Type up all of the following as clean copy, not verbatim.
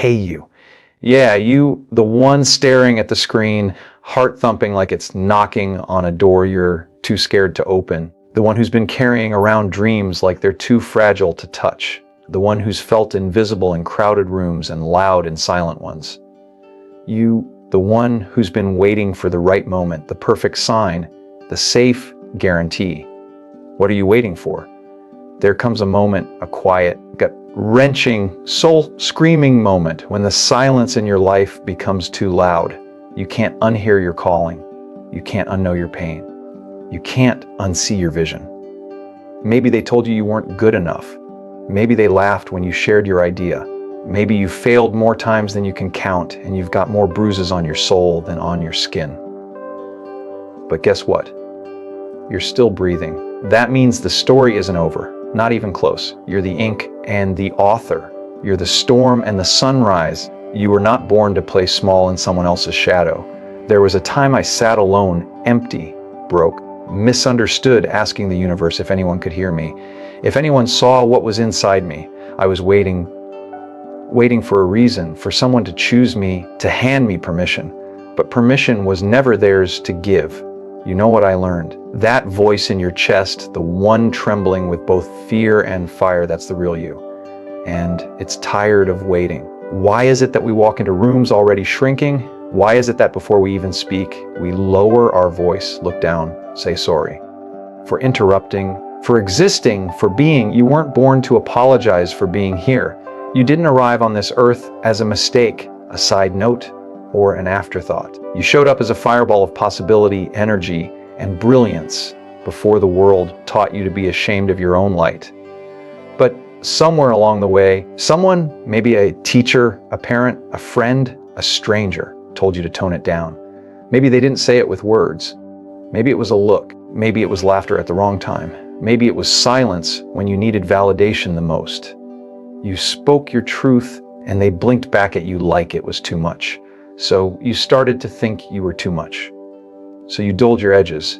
pay you. Yeah, you, the one staring at the screen, heart thumping like it's knocking on a door you're too scared to open. The one who's been carrying around dreams like they're too fragile to touch. The one who's felt invisible in crowded rooms and loud in silent ones. You, the one who's been waiting for the right moment, the perfect sign, the safe guarantee. What are you waiting for? There comes a moment, a quiet, gut-wrenching, soul-screaming moment when the silence in your life becomes too loud. You can't unhear your calling. You can't unknow your pain. You can't unsee your vision. Maybe they told you weren't good enough. Maybe they laughed when you shared your idea. Maybe you failed more times than you can count, and you've got more bruises on your soul than on your skin. But guess what? You're still breathing. That means the story isn't over. Not even close. You're the ink and the author. You're the storm and the sunrise. You were not born to play small in someone else's shadow. There was a time I sat alone, empty, broke, misunderstood, asking the universe if anyone could hear me. If anyone saw what was inside me. I was waiting for a reason, for someone to choose me, to hand me permission. But permission was never theirs to give. You know what I learned? That voice in your chest, the one trembling with both fear and fire, that's the real you. And it's tired of waiting. Why is it that we walk into rooms already shrinking? Why is it that before we even speak, we lower our voice, look down, say sorry? For interrupting, for existing, for being. You weren't born to apologize for being here. You didn't arrive on this earth as a mistake, a side note, or an afterthought. You showed up as a fireball of possibility, energy, and brilliance before the world taught you to be ashamed of your own light. But somewhere along the way, someone, maybe a teacher, a parent, a friend, a stranger, told you to tone it down. Maybe they didn't say it with words. Maybe it was a look. Maybe it was laughter at the wrong time. Maybe it was silence when you needed validation the most. You spoke your truth and they blinked back at you like it was too much. So you started to think you were too much. So you dulled your edges.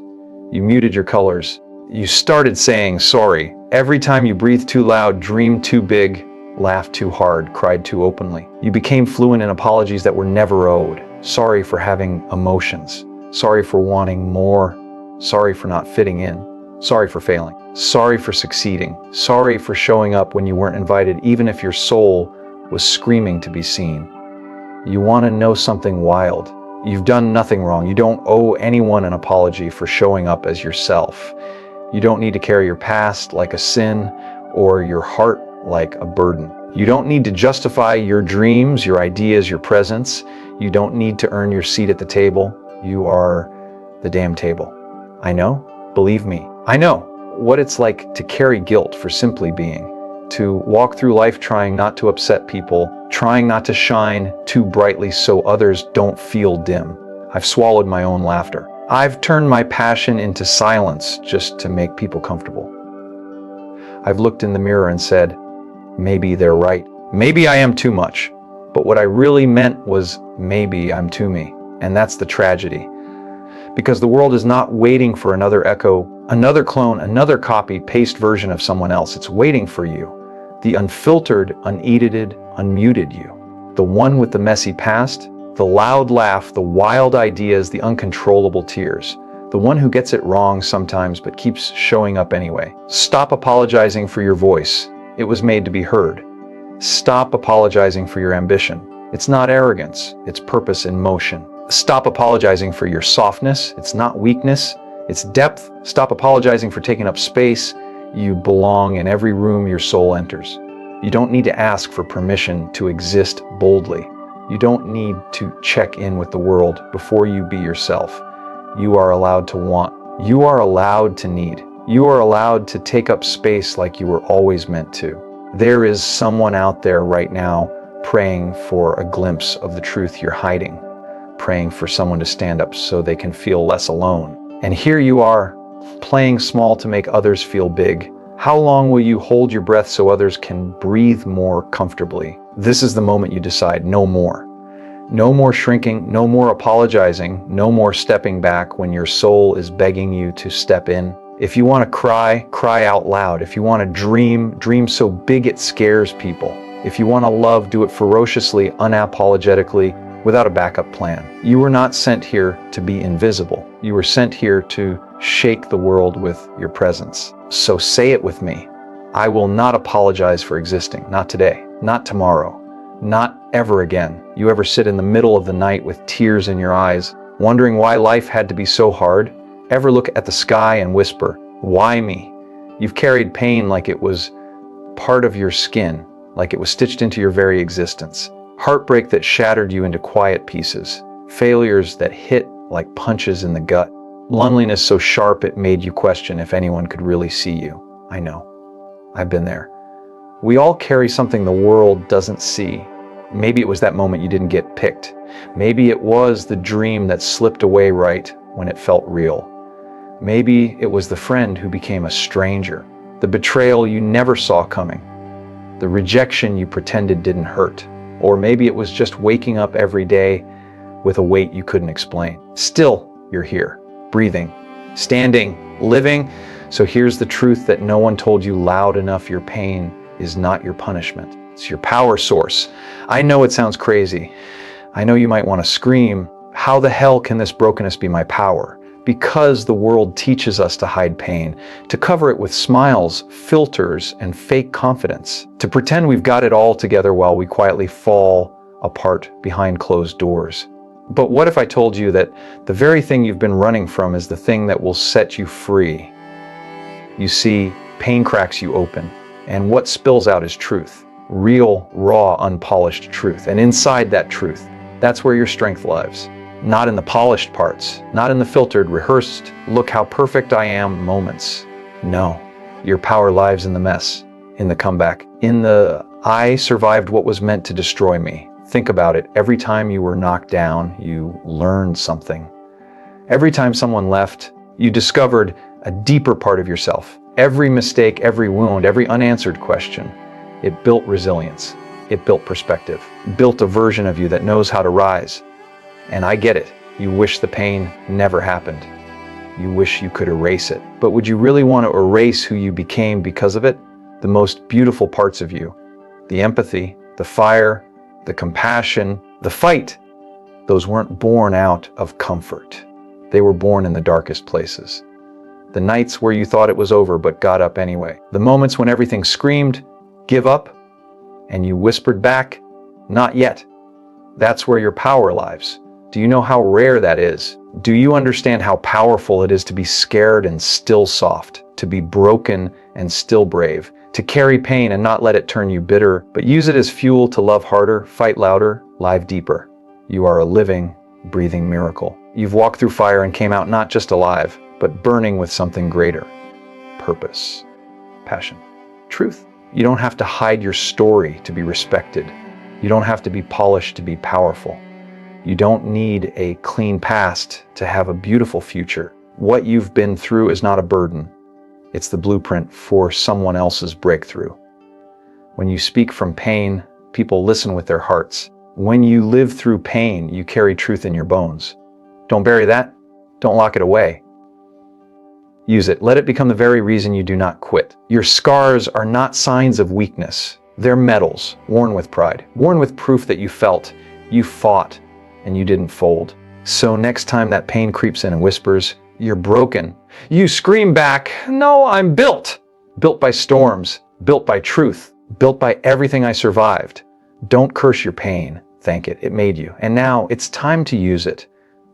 You muted your colors. You started saying sorry. Every time you breathed too loud, dreamed too big, laughed too hard, cried too openly. You became fluent in apologies that were never owed. Sorry for having emotions. Sorry for wanting more. Sorry for not fitting in. Sorry for failing. Sorry for succeeding. Sorry for showing up when you weren't invited, even if your soul was screaming to be seen. You want to know something wild? You've done nothing wrong. You don't owe anyone an apology for showing up as yourself. You don't need to carry your past like a sin or your heart like a burden. You don't need to justify your dreams, your ideas, your presence. You don't need to earn your seat at the table. You are the damn table. I know. Believe me. I know what it's like to carry guilt for simply being. To walk through life trying not to upset people, trying not to shine too brightly so others don't feel dim. I've swallowed my own laughter. I've turned my passion into silence just to make people comfortable. I've looked in the mirror and said, maybe they're right. Maybe I am too much. But what I really meant was maybe I'm too me. And that's the tragedy. Because the world is not waiting for another echo, another clone, another copy, paste version of someone else. It's waiting for you. The unfiltered, unedited, unmuted you. The one with the messy past, the loud laugh, the wild ideas, the uncontrollable tears. The one who gets it wrong sometimes but keeps showing up anyway. Stop apologizing for your voice. It was made to be heard. Stop apologizing for your ambition. It's not arrogance, it's purpose in motion. Stop apologizing for your softness. It's not weakness, it's depth. Stop apologizing for taking up space. You belong in every room your soul enters. You don't need to ask for permission to exist boldly. You don't need to check in with the world before you be yourself. You are allowed to want. You are allowed to need. You are allowed to take up space like you were always meant to. There is someone out there right now praying for a glimpse of the truth you're hiding, praying for someone to stand up so they can feel less alone. And here you are, playing small to make others feel big. How long will you hold your breath so others can breathe more comfortably? This is the moment you decide no more. No more shrinking, no more apologizing, no more stepping back when your soul is begging you to step in. If you want to cry, cry out loud. If you want to dream, dream so big it scares people. If you want to love, do it ferociously, unapologetically, without a backup plan. You were not sent here to be invisible. You were sent here to shake the world with your presence. So say it with me. I will not apologize for existing. Not today, not tomorrow, not ever again. You ever sit in the middle of the night with tears in your eyes, wondering why life had to be so hard? Ever look at the sky and whisper, why me? You've carried pain like it was part of your skin, like it was stitched into your very existence. Heartbreak that shattered you into quiet pieces. Failures that hit like punches in the gut. Loneliness so sharp it made you question if anyone could really see you. I know. I've been there. We all carry something the world doesn't see. Maybe it was that moment you didn't get picked. Maybe it was the dream that slipped away right when it felt real. Maybe it was the friend who became a stranger. The betrayal you never saw coming. The rejection you pretended didn't hurt. Or maybe it was just waking up every day with a weight you couldn't explain. Still, you're here, breathing, standing, living. So here's the truth that no one told you loud enough. Your pain is not your punishment. It's your power source. I know it sounds crazy. I know you might want to scream, how the hell can this brokenness be my power? Because the world teaches us to hide pain, to cover it with smiles, filters, and fake confidence, to pretend we've got it all together while we quietly fall apart behind closed doors. But what if I told you that the very thing you've been running from is the thing that will set you free? You see, pain cracks you open, and what spills out is truth. Real, raw, unpolished truth. And inside that truth, that's where your strength lies. Not in the polished parts, not in the filtered, rehearsed, look how perfect I am moments. No, your power lies in the mess, in the comeback, in the I survived what was meant to destroy me. Think about it. Every time you were knocked down, you learned something. Every time someone left, you discovered a deeper part of yourself. Every mistake, every wound, every unanswered question, it built resilience. It built perspective, built a version of you that knows how to rise. And I get it. You wish the pain never happened. You wish you could erase it. But would you really want to erase who you became because of it? The most beautiful parts of you, the empathy, the fire, the compassion, the fight, those weren't born out of comfort. They were born in the darkest places. The nights where you thought it was over but got up anyway. The moments when everything screamed, give up, and you whispered back, not yet. That's where your power lies. Do you know how rare that is? Do you understand how powerful it is to be scared and still soft, to be broken and still brave, to carry pain and not let it turn you bitter, but use it as fuel to love harder, fight louder, live deeper? You are a living, breathing miracle. You've walked through fire and came out not just alive, but burning with something greater. Purpose, passion, truth. You don't have to hide your story to be respected. You don't have to be polished to be powerful. You don't need a clean past to have a beautiful future. What you've been through is not a burden. It's the blueprint for someone else's breakthrough. When you speak from pain, people listen with their hearts. When you live through pain, you carry truth in your bones. Don't bury that. Don't lock it away. Use it. Let it become the very reason you do not quit. Your scars are not signs of weakness. They're medals, worn with pride, worn with proof that you felt, you fought, and you didn't fold. So next time that pain creeps in and whispers, you're broken, you scream back, no, I'm built. Built by storms, built by truth, built by everything I survived. Don't curse your pain. Thank it. It made you. And now it's time to use it.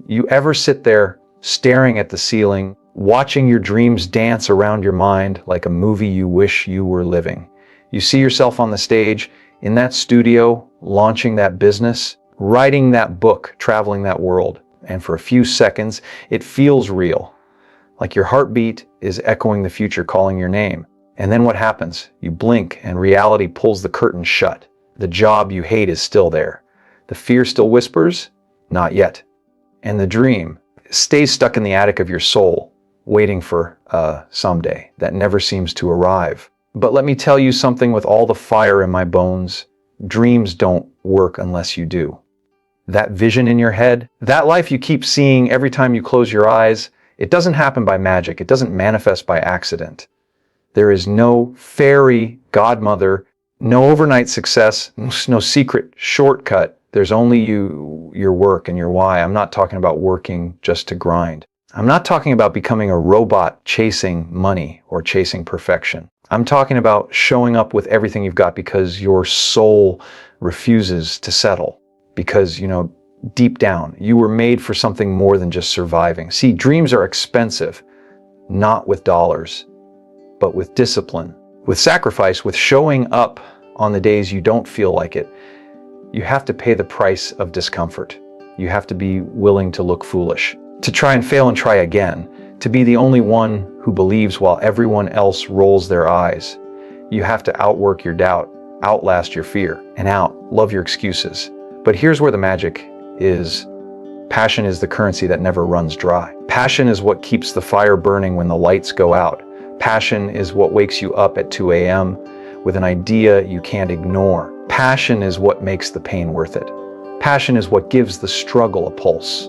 You ever sit there staring at the ceiling, watching your dreams dance around your mind like a movie you wish you were living? You see yourself on the stage, in that studio, launching that business, writing that book, traveling that world. And for a few seconds, it feels real, like your heartbeat is echoing the future, calling your name. And then what happens? You blink and reality pulls the curtain shut. The job you hate is still there. The fear still whispers, not yet. And the dream stays stuck in the attic of your soul, waiting for someday that never seems to arrive. But let me tell you something with all the fire in my bones. Dreams don't work unless you do. That vision in your head, that life you keep seeing every time you close your eyes, it doesn't happen by magic. It doesn't manifest by accident. There is no fairy godmother No overnight success, no secret shortcut. There's only you, your work, and your why. I'm not talking about working just to grind. I'm not talking about becoming a robot chasing money or chasing perfection. I'm talking about showing up with everything you've got because your soul refuses to settle. Because, deep down, you were made for something more than just surviving. See, dreams are expensive, not with dollars, but with discipline, with sacrifice, with showing up on the days you don't feel like it. You have to pay the price of discomfort. You have to be willing to look foolish, to try and fail and try again, to be the only one who believes while everyone else rolls their eyes. You have to outwork your doubt, outlast your fear, and outlove your excuses. But here's where the magic is. Passion is the currency that never runs dry. Passion is what keeps the fire burning when the lights go out. Passion is what wakes you up at 2 a.m. with an idea you can't ignore. Passion is what makes the pain worth it. Passion is what gives the struggle a pulse.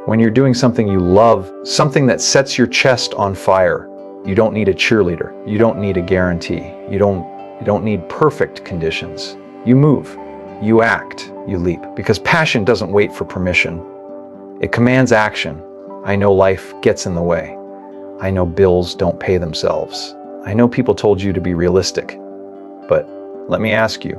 When you're doing something you love, something that sets your chest on fire, you don't need a cheerleader. You don't need a guarantee. You don't need perfect conditions. You move, you act, you leap. Because passion doesn't wait for permission. It commands action. I know life gets in the way. I know bills don't pay themselves. I know people told you to be realistic. But let me ask you,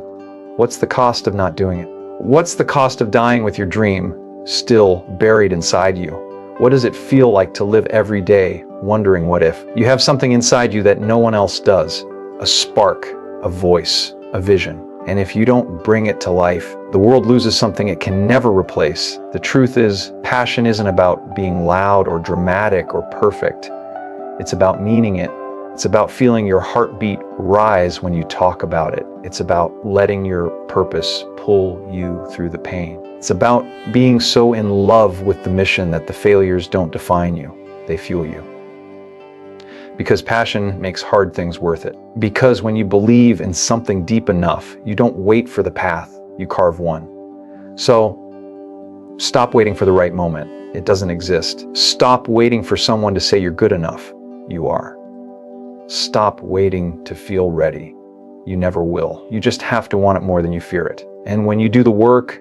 what's the cost of not doing it? What's the cost of dying with your dream still buried inside you? What does it feel like to live every day wondering what if? You have something inside you that no one else does. A spark, a voice, a vision. And if you don't bring it to life, the world loses something it can never replace. The truth is, passion isn't about being loud or dramatic or perfect. It's about meaning it. It's about feeling your heartbeat rise when you talk about it. It's about letting your purpose pull you through the pain. It's about being so in love with the mission that the failures don't define you. They fuel you. Because passion makes hard things worth it. Because when you believe in something deep enough, you don't wait for the path, you carve one. So, stop waiting for the right moment. It doesn't exist. Stop waiting for someone to say you're good enough. You are. Stop waiting to feel ready. You never will. You just have to want it more than you fear it. And when you do the work,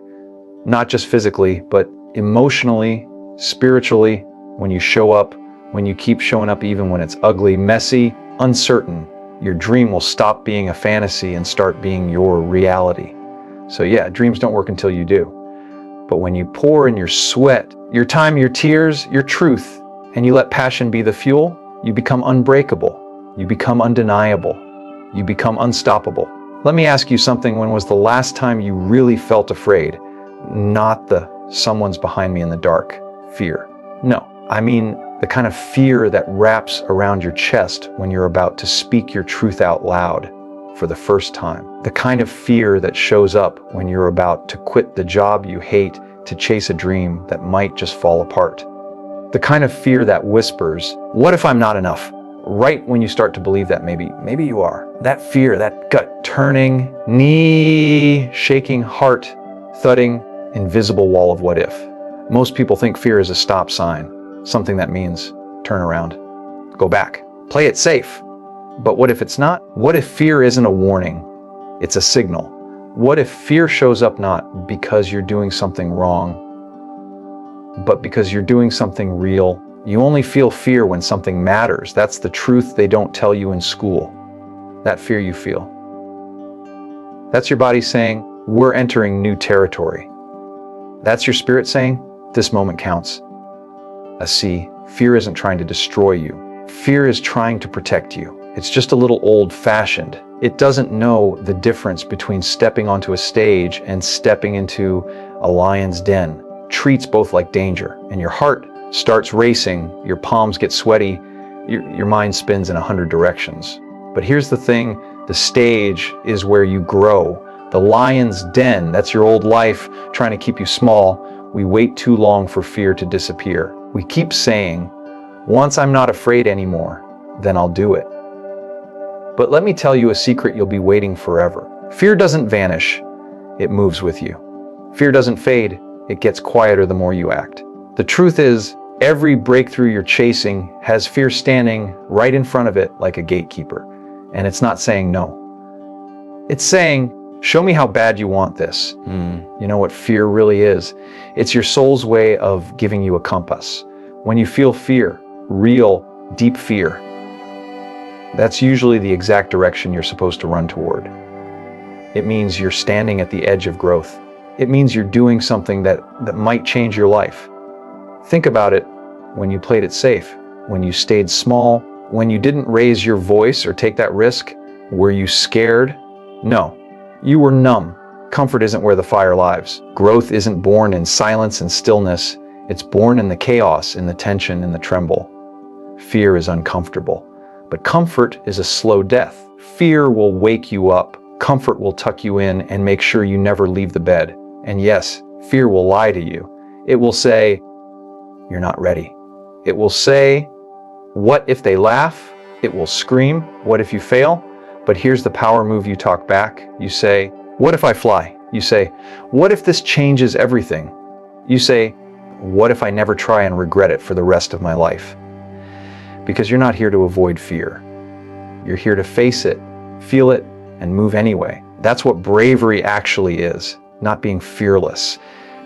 not just physically, but emotionally, spiritually, when you show up, when you keep showing up even when it's ugly, messy, uncertain, your dream will stop being a fantasy and start being your reality. So yeah, dreams don't work until you do. But when you pour in your sweat, your time, your tears, your truth, and you let passion be the fuel, you become unbreakable. You become undeniable. You become unstoppable. Let me ask you something. When was the last time you really felt afraid? Not the someone's behind me in the dark fear. No, I mean the kind of fear that wraps around your chest when you're about to speak your truth out loud for the first time. The kind of fear that shows up when you're about to quit the job you hate to chase a dream that might just fall apart. The kind of fear that whispers, what if I'm not enough? Right when you start to believe that maybe you are. That fear, that gut turning, knee shaking, heart thudding, invisible wall of what if. Most people think fear is a stop sign. Something that means turn around, go back, play it safe. But what if it's not? What if fear isn't a warning? It's a signal. What if fear shows up not because you're doing something wrong, but because you're doing something real? You only feel fear when something matters. That's the truth they don't tell you in school. That fear you feel. That's your body saying, we're entering new territory. That's your spirit saying, this moment counts. See, fear isn't trying to destroy you. Fear is trying to protect you. It's just a little old-fashioned. It doesn't know the difference between stepping onto a stage and stepping into a lion's den. Treats both like danger, and your heart starts racing, your palms get sweaty, your mind spins in 100 directions. But here's the thing, the stage is where you grow. The lion's den, that's your old life trying to keep you small. We wait too long for fear to disappear. We keep saying, once I'm not afraid anymore, then I'll do it. But let me tell you a secret you'll be waiting forever. Fear doesn't vanish, it moves with you. Fear doesn't fade, it gets quieter the more you act. The truth is, every breakthrough you're chasing has fear standing right in front of it like a gatekeeper. And it's not saying no. It's saying, show me how bad you want this. You know what fear really is? It's your soul's way of giving you a compass. When you feel fear, real, deep fear, that's usually the exact direction you're supposed to run toward. It means you're standing at the edge of growth. It means you're doing something that might change your life. Think about it when you played it safe, when you stayed small, when you didn't raise your voice or take that risk. Were you scared? No, you were numb. Comfort isn't where the fire lives. Growth isn't born in silence and stillness. It's born in the chaos, in the tension, in the tremble. Fear is uncomfortable, but comfort is a slow death. Fear will wake you up. Comfort will tuck you in and make sure you never leave the bed. And yes, fear will lie to you. It will say, you're not ready. It will say, what if they laugh? It will scream, what if you fail? But here's the power move. You talk back. You say, what if I fly? You say, what if this changes everything? You say, what if I never try and regret it for the rest of my life? Because you're not here to avoid fear. You're here to face it, feel it, and move anyway. That's what bravery actually is. Not being fearless,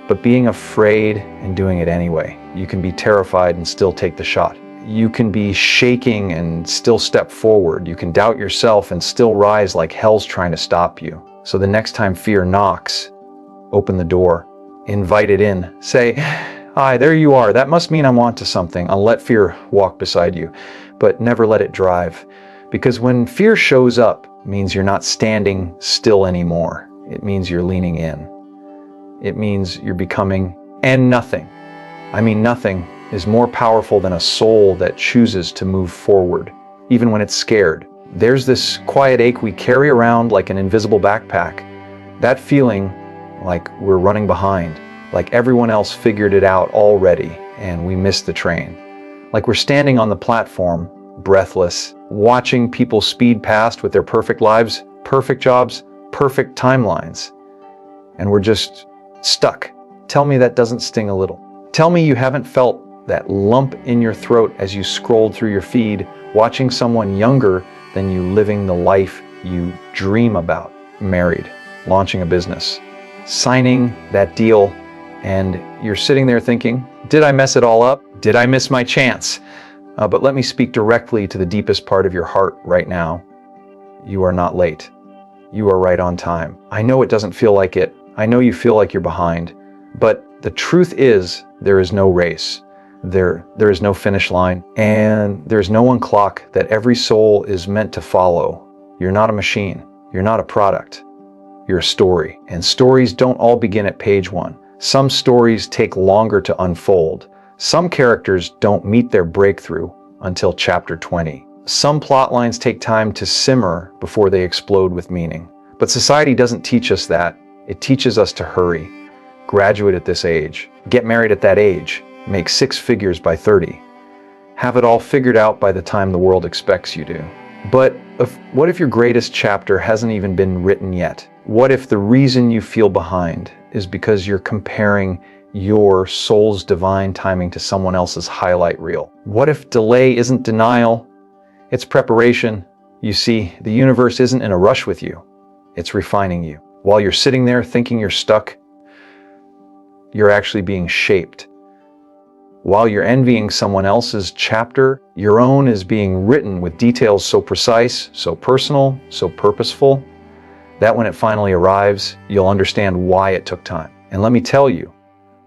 but being afraid and doing it anyway. You can be terrified and still take the shot. You can be shaking and still step forward. You can doubt yourself and still rise like hell's trying to stop you. So the next time fear knocks, open the door, invite it in. Say, hi, there you are. That must mean I'm onto something. I'll let fear walk beside you, but never let it drive. Because when fear shows up, it means you're not standing still anymore. It means you're leaning in. It means you're becoming, and nothing, I mean nothing, is more powerful than a soul that chooses to move forward, even when it's scared. There's this quiet ache we carry around like an invisible backpack. That feeling like we're running behind, like everyone else figured it out already and we missed the train. Like we're standing on the platform, breathless, watching people speed past with their perfect lives, perfect jobs, perfect timelines. And we're just stuck. Tell me that doesn't sting a little. Tell me you haven't felt that lump in your throat as you scrolled through your feed, watching someone younger than you living the life you dream about, married, launching a business, signing that deal, and you're sitting there thinking, did I mess it all up? Did I miss my chance? But let me speak directly to the deepest part of your heart right now. You are not late. You are right on time. I know it doesn't feel like it. I know you feel like you're behind. But the truth is, there is no race. There is no finish line. And there's no one clock that every soul is meant to follow. You're not a machine. You're not a product. You're a story. And stories don't all begin at page 1. Some stories take longer to unfold. Some characters don't meet their breakthrough until chapter 20. Some plot lines take time to simmer before they explode with meaning. But society doesn't teach us that. It teaches us to hurry, graduate at this age, get married at that age, make 6 figures by 30, have it all figured out by the time the world expects you to. But what if your greatest chapter hasn't even been written yet? What if the reason you feel behind is because you're comparing your soul's divine timing to someone else's highlight reel? What if delay isn't denial? It's preparation. You see, the universe isn't in a rush with you. It's refining you. While you're sitting there thinking you're stuck, you're actually being shaped. While you're envying someone else's chapter, your own is being written with details so precise, so personal, so purposeful, that when it finally arrives, you'll understand why it took time. And let me tell you,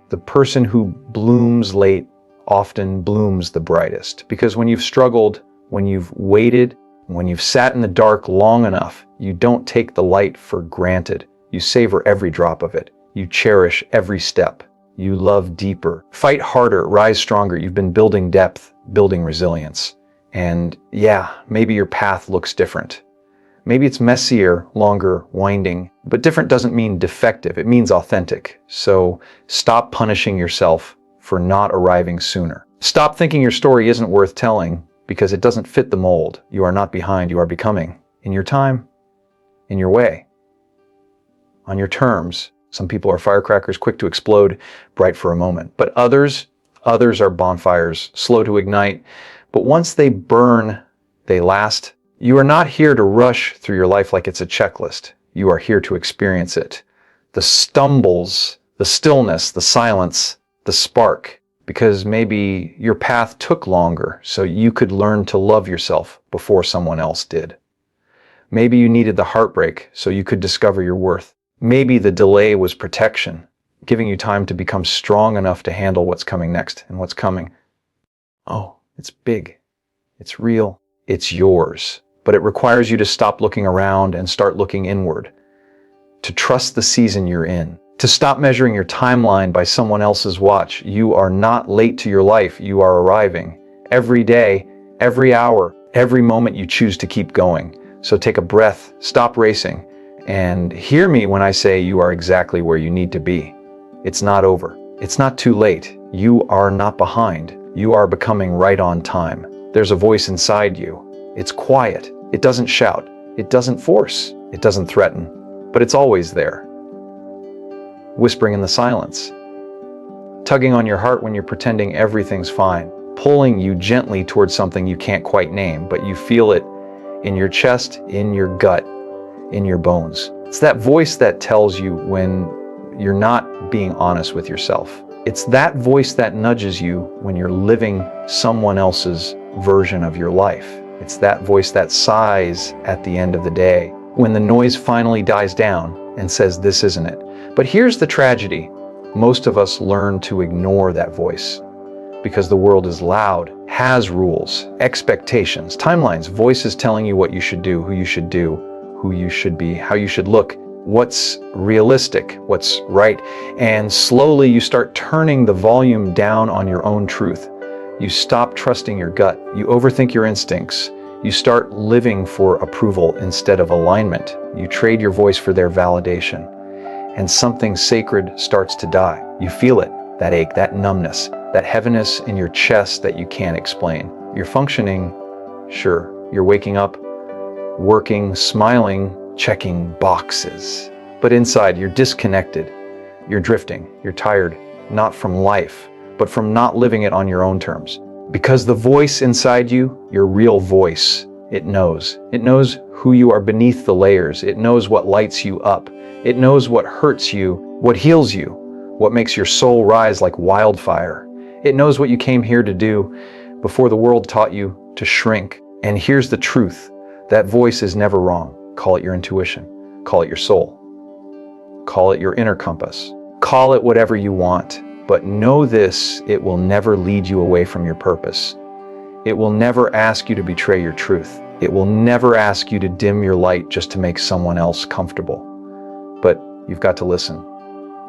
the person who blooms late often blooms the brightest. Because when you've struggled, when you've waited, when you've sat in the dark long enough, you don't take the light for granted. You savor every drop of it. You cherish every step. You love deeper, fight harder, rise stronger. You've been building depth, building resilience. And yeah, maybe your path looks different. Maybe it's messier, longer, winding, but different doesn't mean defective. It means authentic. So stop punishing yourself for not arriving sooner. Stop thinking your story isn't worth telling because it doesn't fit the mold. You are not behind, you are becoming. In your time, in your way, on your terms. Some people are firecrackers, quick to explode, bright for a moment. But others are bonfires, slow to ignite. But once they burn, they last. You are not here to rush through your life like it's a checklist. You are here to experience it. The stumbles, the stillness, the silence, the spark, because maybe your path took longer so you could learn to love yourself before someone else did. Maybe you needed the heartbreak so you could discover your worth. Maybe the delay was protection, giving you time to become strong enough to handle what's coming next. And what's coming, oh, it's big, it's real, it's yours. But it requires you to stop looking around and start looking inward, to trust the season you're in, to stop measuring your timeline by someone else's watch. You are not late to your life, you are arriving. Every day, every hour, every moment you choose to keep going. So take a breath, stop racing, and hear me when I say you are exactly where you need to be. It's not over. It's not too late. You are not behind. You are becoming right on time. There's a voice inside you. It's quiet. It doesn't shout. It doesn't force. It doesn't threaten. But it's always there. Whispering in the silence. Tugging on your heart when you're pretending everything's fine. Pulling you gently towards something you can't quite name, but you feel it in your chest, in your gut, in your bones. It's that voice that tells you when you're not being honest with yourself. It's that voice that nudges you when you're living someone else's version of your life. It's that voice that sighs at the end of the day, when the noise finally dies down and says, this isn't it. But here's the tragedy. Most of us learn to ignore that voice because the world is loud, has rules, expectations, timelines, voices telling you what you should do, who you should be, how you should look, what's realistic, what's right. And slowly you start turning the volume down on your own truth. You stop trusting your gut. You overthink your instincts. You start living for approval instead of alignment. You trade your voice for their validation. And something sacred starts to die. You feel it, that ache, that numbness, that heaviness in your chest that you can't explain. You're functioning, sure. You're waking up, working, smiling, checking boxes. But inside, you're disconnected. You're drifting. You're tired, not from life, but from not living it on your own terms. Because the voice inside you, your real voice, it knows. It knows who you are beneath the layers. It knows what lights you up. It knows what hurts you, what heals you, what makes your soul rise like wildfire. It knows what you came here to do before the world taught you to shrink. And here's the truth. That voice is never wrong. Call it your intuition. Call it your soul. Call it your inner compass. Call it whatever you want. But know this, it will never lead you away from your purpose. It will never ask you to betray your truth. It will never ask you to dim your light just to make someone else comfortable. But you've got to listen.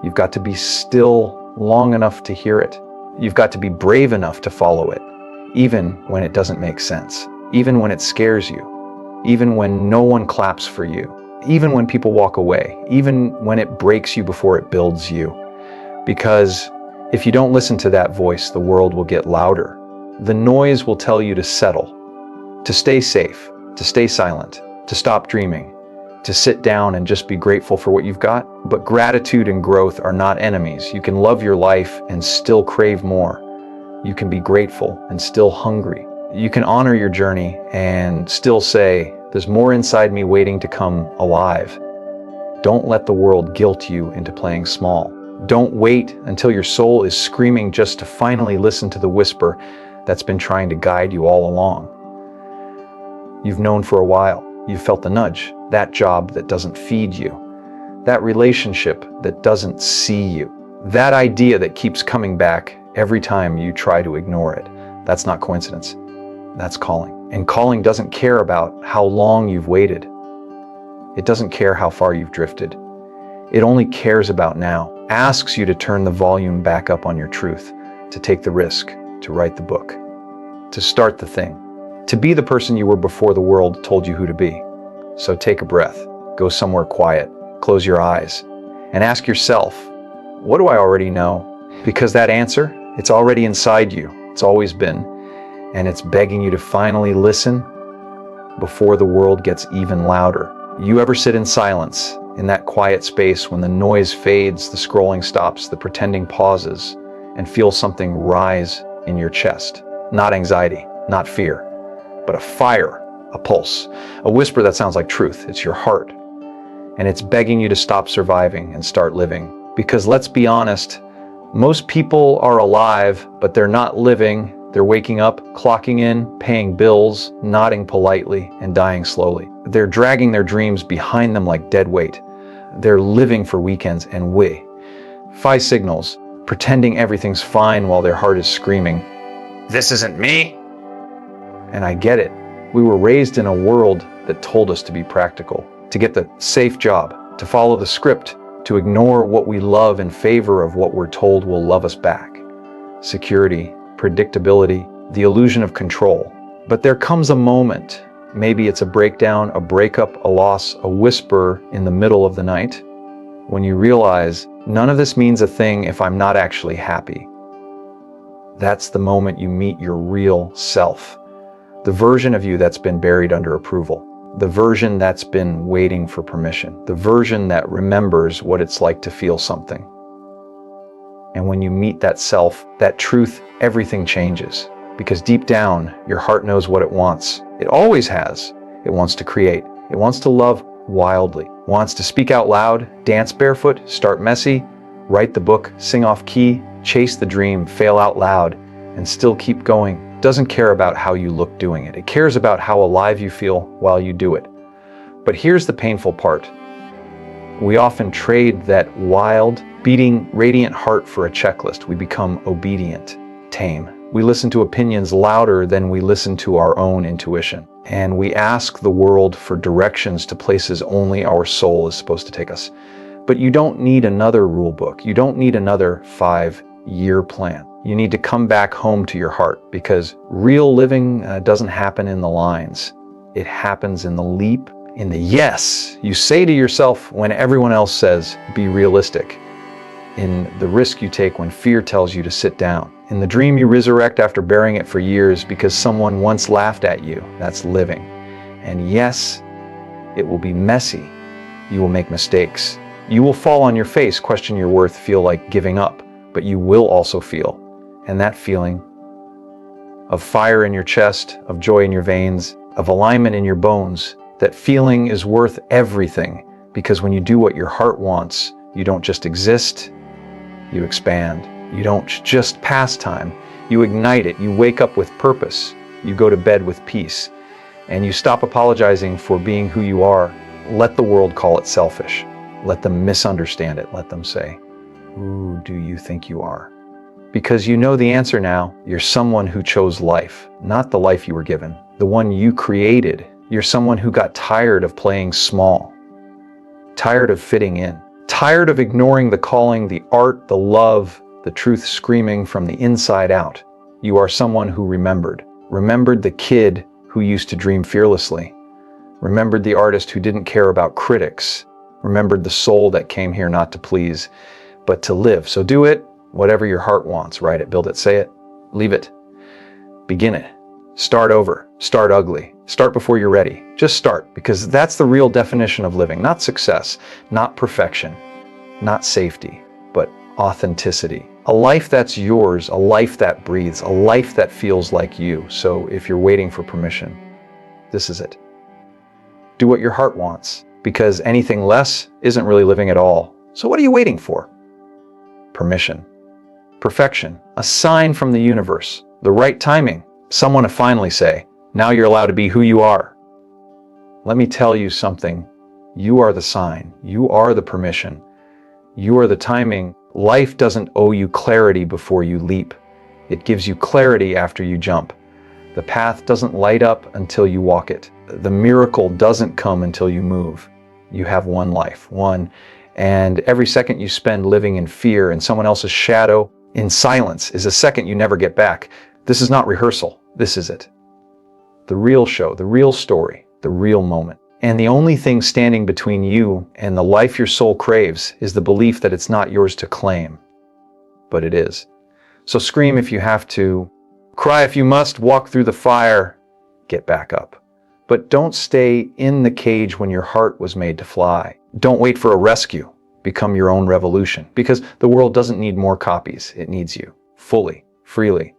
You've got to be still long enough to hear it. You've got to be brave enough to follow it, even when it doesn't make sense, even when it scares you, even when no one claps for you, even when people walk away, even when it breaks you before it builds you. Because if you don't listen to that voice, the world will get louder. The noise will tell you to settle, to stay safe, to stay silent, to stop dreaming, to sit down and just be grateful for what you've got. But gratitude and growth are not enemies. You can love your life and still crave more. You can be grateful and still hungry. You can honor your journey and still say, there's more inside me waiting to come alive. Don't let the world guilt you into playing small. Don't wait until your soul is screaming just to finally listen to the whisper that's been trying to guide you all along. You've known for a while. You've felt the nudge, that job that doesn't feed you, that relationship that doesn't see you, that idea that keeps coming back every time you try to ignore it. That's not coincidence. That's calling. And calling doesn't care about how long you've waited. It doesn't care how far you've drifted. It only cares about now, asks you to turn the volume back up on your truth, to take the risk, to write the book, to start the thing, to be the person you were before the world told you who to be. So take a breath, go somewhere quiet, close your eyes, and ask yourself, what do I already know? Because that answer, it's already inside you. It's always been, and it's begging you to finally listen before the world gets even louder. You ever sit in silence, in that quiet space when the noise fades, the scrolling stops, the pretending pauses, and feel something rise in your chest? Not anxiety, not fear, but a fire, a pulse, a whisper that sounds like truth. It's your heart. and it's begging you to stop surviving and start living. Because let's be honest, most people are alive, but they're not living. They're waking up, clocking in, paying bills, nodding politely, and dying slowly. They're dragging their dreams behind them like dead weight. They're living for weekends and five signals, pretending everything's fine while their heart is screaming, "This isn't me!" And I get it. We were raised in a world that told us to be practical, to get the safe job, to follow the script, to ignore what we love in favor of what we're told will love us back. Security, predictability, the illusion of control. But there comes a moment, maybe it's a breakdown, a breakup, a loss, a whisper in the middle of the night, when you realize none of this means a thing if I'm not actually happy. That's the moment you meet your real self, the version of you that's been buried under approval, the version that's been waiting for permission, the version that remembers what it's like to feel something. And when you meet that self, that truth, everything changes. Because deep down, your heart knows what it wants. It always has. It wants to create. It wants to love wildly. Wants to speak out loud, dance barefoot, start messy, write the book, sing off key, chase the dream, fail out loud, and still keep going. Doesn't care about how you look doing it. It cares about how alive you feel while you do it. But here's the painful part. We often trade that wild, beating, radiant heart for a checklist. We become obedient, tame. We listen to opinions louder than we listen to our own intuition. And we ask the world for directions to places only our soul is supposed to take us. But you don't need another rule book. You don't need another 5-year plan. You need to come back home to your heart, because real living doesn't happen in the lines. It happens in the leap, in the yes you say to yourself when everyone else says, be realistic. In the risk you take when fear tells you to sit down. In the dream you resurrect after burying it for years because someone once laughed at you. That's living. And yes, it will be messy. You will make mistakes. You will fall on your face, question your worth, feel like giving up. But you will also feel. And that feeling of fire in your chest, of joy in your veins, of alignment in your bones, that feeling is worth everything. Because when you do what your heart wants, you don't just exist, you expand. You don't just pass time, you ignite it. You wake up with purpose. You go to bed with peace. And you stop apologizing for being who you are. Let the world call it selfish. Let them misunderstand it. Let them say, who do you think you are? Because you know the answer now. You're someone who chose life, not the life you were given, the one you created. You're someone who got tired of playing small, tired of fitting in, tired of ignoring the calling, the art, the love, the truth screaming from the inside out. You are someone who remembered the kid who used to dream fearlessly, remembered the artist who didn't care about critics, remembered the soul that came here not to please, but to live. So do it, whatever your heart wants. Write it, build it, say it, leave it, begin it, start over, start ugly, start before you're ready. Just start, because that's the real definition of living. Not success, not perfection, not safety, but authenticity. A life that's yours, a life that breathes, a life that feels like you. So if you're waiting for permission, this is it. Do what your heart wants, because anything less isn't really living at all. So what are you waiting for? Permission. Perfection. A sign from the universe. The right timing. Someone to finally say, now you're allowed to be who you are. Let me tell you something. You are the sign. You are the permission. You are the timing. Life doesn't owe you clarity before you leap. It gives you clarity after you jump. The path doesn't light up until you walk it. The miracle doesn't come until you move. You have one life, one. And every second you spend living in fear in someone else's shadow, in silence, is a second you never get back. This is not rehearsal. This is it. The real show, the real story, the real moment. And the only thing standing between you and the life your soul craves is the belief that it's not yours to claim. But it is. So scream if you have to, cry if you must, walk through the fire, get back up. But don't stay in the cage when your heart was made to fly. Don't wait for a rescue. Become your own revolution. Because the world doesn't need more copies. It needs you. Fully, freely,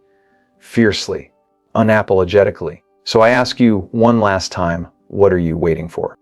fiercely, unapologetically. So I ask you one last time, what are you waiting for?